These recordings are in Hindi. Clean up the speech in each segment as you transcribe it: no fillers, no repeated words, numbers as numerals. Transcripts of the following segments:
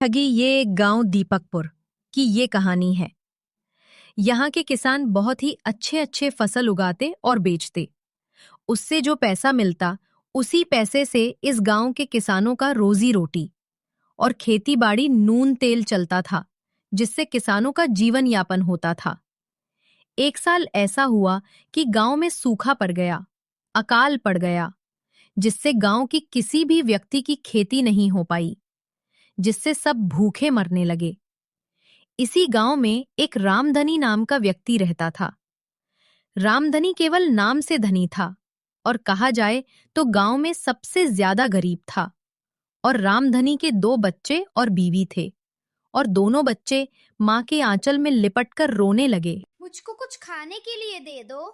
ठगी ये गांव दीपकपुर की ये कहानी है। यहाँ के किसान बहुत ही अच्छे अच्छे फसल उगाते और बेचते। उससे जो पैसा मिलता, उसी पैसे से इस गांव के किसानों का रोजी रोटी और खेती बाड़ी नून तेल चलता था, जिससे किसानों का जीवन यापन होता था। एक साल ऐसा हुआ कि गांव में सूखा पड़ गया, अकाल पड़ गया, जिससे गांव की किसी भी व्यक्ति की खेती नहीं हो पाई, जिससे सब भूखे मरने लगे। इसी गांव में एक रामधनी नाम का व्यक्ति रहता था। रामधनी केवल नाम से धनी था और कहा जाए तो गांव में सबसे ज्यादा गरीब था। और रामधनी के 2 बच्चे और बीवी थे, और दोनों बच्चे माँ के आंचल में लिपटकर रोने लगे। मुझको कुछ खाने के लिए दे दो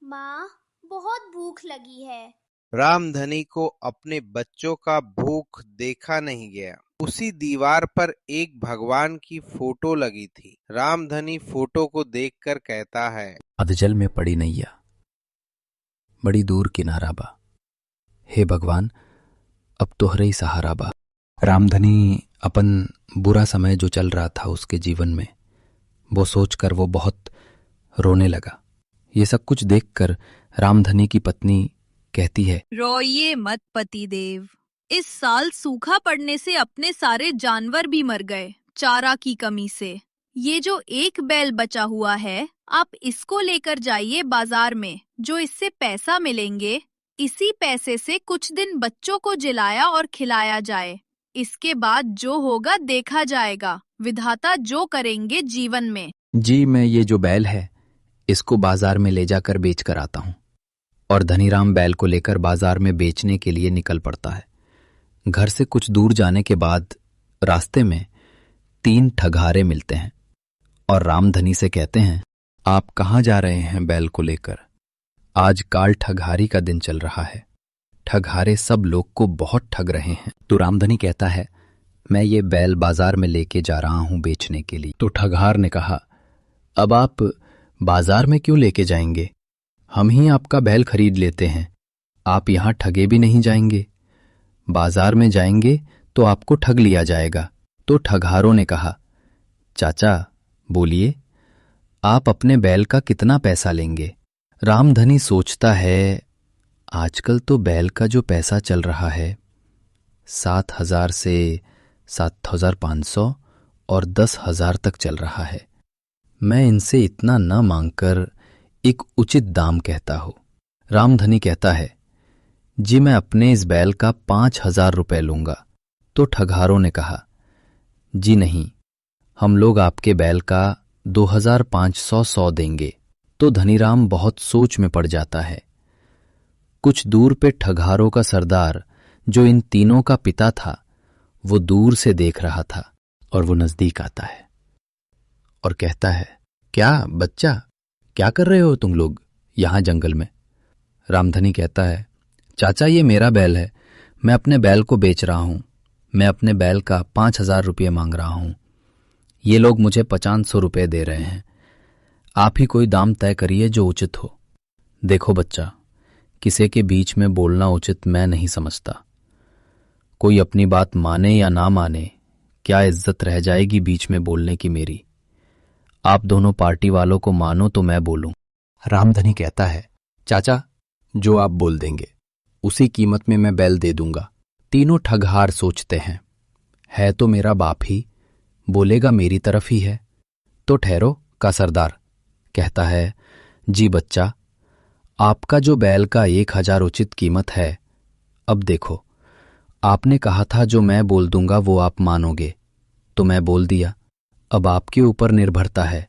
माँ, बहुत भूख लगी है। रामधनी को अपने बच्चों का भूख देखा नहीं गया। उसी दीवार पर एक भगवान की फोटो लगी थी। रामधनी फोटो को देखकर कहता है, अधजल में पड़ी नैया, बड़ी दूर किनारा बा। हे भगवान, अब तोहरे ही सहारा बा। रामधनी अपन बुरा समय जो चल रहा था उसके जीवन में, वो सोचकर वो बहुत रोने लगा। ये सब कुछ देखकर रामधनी की पत्नी कहती है, रोइए मत पतिदेव, इस साल सूखा पड़ने से अपने सारे जानवर भी मर गए चारा की कमी से। ये जो एक बैल बचा हुआ है, आप इसको लेकर जाइए बाजार में। जो इससे पैसा मिलेंगे, इसी पैसे से कुछ दिन बच्चों को जिलाया और खिलाया जाए। इसके बाद जो होगा देखा जाएगा, विधाता जो करेंगे जीवन में। जी मैं ये जो बैल है इसको बाजार में ले जाकर बेच कर आता हूँ। और धनीराम बैल को लेकर बाजार में बेचने के लिए निकल पड़ता है। घर से कुछ दूर जाने के बाद रास्ते में 3 ठगहारे मिलते हैं और रामधनी से कहते हैं, आप कहाँ जा रहे हैं बैल को लेकर? आज काल ठगहारी का दिन चल रहा है। ठगहारे सब लोग को बहुत ठग रहे हैं। तो रामधनी कहता है, मैं ये बैल बाजार में लेके जा रहा हूं बेचने के लिए। तो ठगहार ने कहा, अब आप बाजार में क्यों लेके जाएंगे? हम ही आपका बैल खरीद लेते हैं। आप यहां ठगे भी नहीं जाएंगे। बाजार में जाएंगे तो आपको ठग लिया जाएगा। तो ठगहारों ने कहा, चाचा बोलिए, आप अपने बैल का कितना पैसा लेंगे? रामधनी सोचता है, आजकल तो बैल का जो पैसा चल रहा है 7,000 से 7,500 और 10,000 तक चल रहा है। मैं इनसे इतना न मांगकर एक उचित दाम कहता हूं। रामधनी कहता है, जी मैं अपने इस बैल का 5,000 रुपए लूंगा। तो ठगहारों ने कहा, जी नहीं, हम लोग आपके बैल का 2,500 देंगे। तो धनीराम बहुत सोच में पड़ जाता है। कुछ दूर पे ठगहारों का सरदार, जो इन तीनों का पिता था, वो दूर से देख रहा था और वो नजदीक आता है और कहता है, क्या बच्चा, क्या कर रहे हो तुम लोग यहां जंगल में? रामधनी कहता है, चाचा ये मेरा बैल है, मैं अपने बैल को बेच रहा हूं। मैं अपने बैल का 5,000 रुपये मांग रहा हूं। ये लोग मुझे 500 रुपये दे रहे हैं। आप ही कोई दाम तय करिए जो उचित हो। देखो बच्चा, किसी के बीच में बोलना उचित मैं नहीं समझता। कोई अपनी बात माने या ना माने, क्या इज्जत रह जाएगी बीच में बोलने की मेरी? आप दोनों पार्टी वालों को मानो तो मैं बोलूं। रामधनी कहता है, चाचा जो आप बोल देंगे उसी कीमत में मैं बैल दे दूंगा। तीनों ठगहार सोचते हैं, है तो मेरा बाप ही, बोलेगा मेरी तरफ ही है। तो ठहरो का सरदार कहता है, जी बच्चा, आपका जो बैल का 1,000 उचित कीमत है, अब देखो, आपने कहा था जो मैं बोल दूंगा वो आप मानोगे, तो मैं बोल दिया। अब आपके ऊपर निर्भरता है,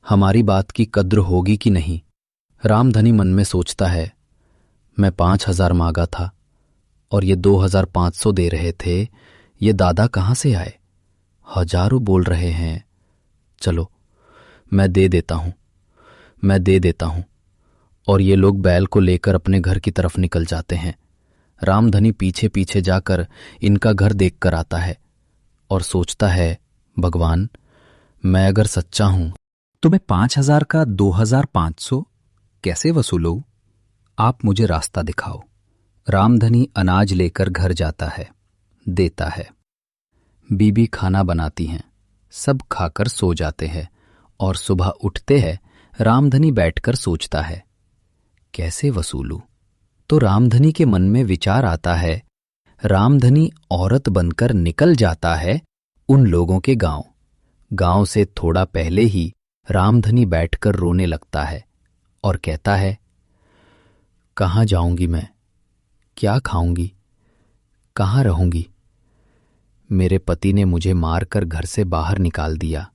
हमारी बात की कद्र होगी कि नहीं। रामधनी मन में सोचता है, मैं 5,000 मांगा था और ये 2,500 दे रहे थे। ये दादा कहाँ से आए? हजारों बोल रहे हैं। चलो मैं दे देता हूं। और ये लोग बैल को लेकर अपने घर की तरफ निकल जाते हैं। रामधनी पीछे पीछे जाकर इनका घर देख कर आता है और सोचता है, भगवान, मैं अगर सच्चा हूं तो मैं 5,000 का 2,500 कैसे वसूलूं? आप मुझे रास्ता दिखाओ। रामधनी अनाज लेकर घर जाता है, देता है। बीबी खाना बनाती हैं, सब खाकर सो जाते हैं और सुबह उठते हैं। रामधनी बैठकर सोचता है, कैसे वसूलूं? तो रामधनी के मन में विचार आता है। रामधनी औरत बनकर निकल जाता है उन लोगों के गांव। गांव से थोड़ा पहले ही रामधनी बैठकर रोने लगता है और कहता है, कहाँ जाऊंगी मैं? क्या खाऊंगी? कहाँ रहूंगी? मेरे पति ने मुझे मारकर घर से बाहर निकाल दिया।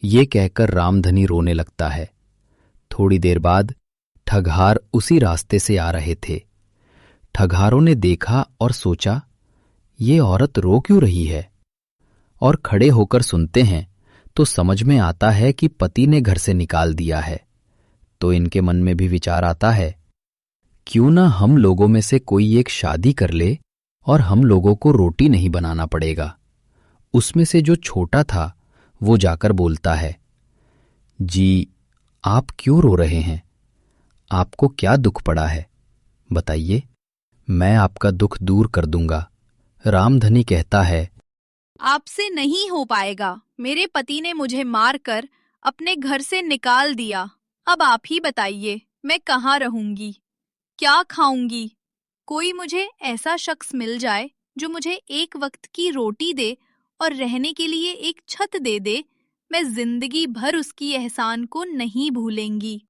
ये कहकर रामधनी रोने लगता है। थोड़ी देर बाद ठगहार उसी रास्ते से आ रहे थे। ठगहारों ने देखा और सोचा, ये औरत रो क्यों रही है? और खड़े होकर सुनते हैं तो समझ में आता है कि पति ने घर से निकाल दिया है। तो इनके मन में भी विचार आता है, क्यों ना हम लोगों में से कोई एक शादी कर ले और हम लोगों को रोटी नहीं बनाना पड़ेगा। उसमें से जो छोटा था वो जाकर बोलता है, जी आप क्यों रो रहे हैं? आपको क्या दुख पड़ा है? बताइए, मैं आपका दुख दूर कर दूंगा। रामधनी कहता है, आपसे नहीं हो पाएगा। मेरे पति ने मुझे मारकर अपने घर से निकाल दिया। अब आप ही बताइए, मैं कहाँ रहूंगी? क्या खाऊंगी? कोई मुझे ऐसा शख्स मिल जाए जो मुझे एक वक्त की रोटी दे और रहने के लिए एक छत दे दे, मैं जिंदगी भर उसकी एहसान को नहीं भूलेंगी।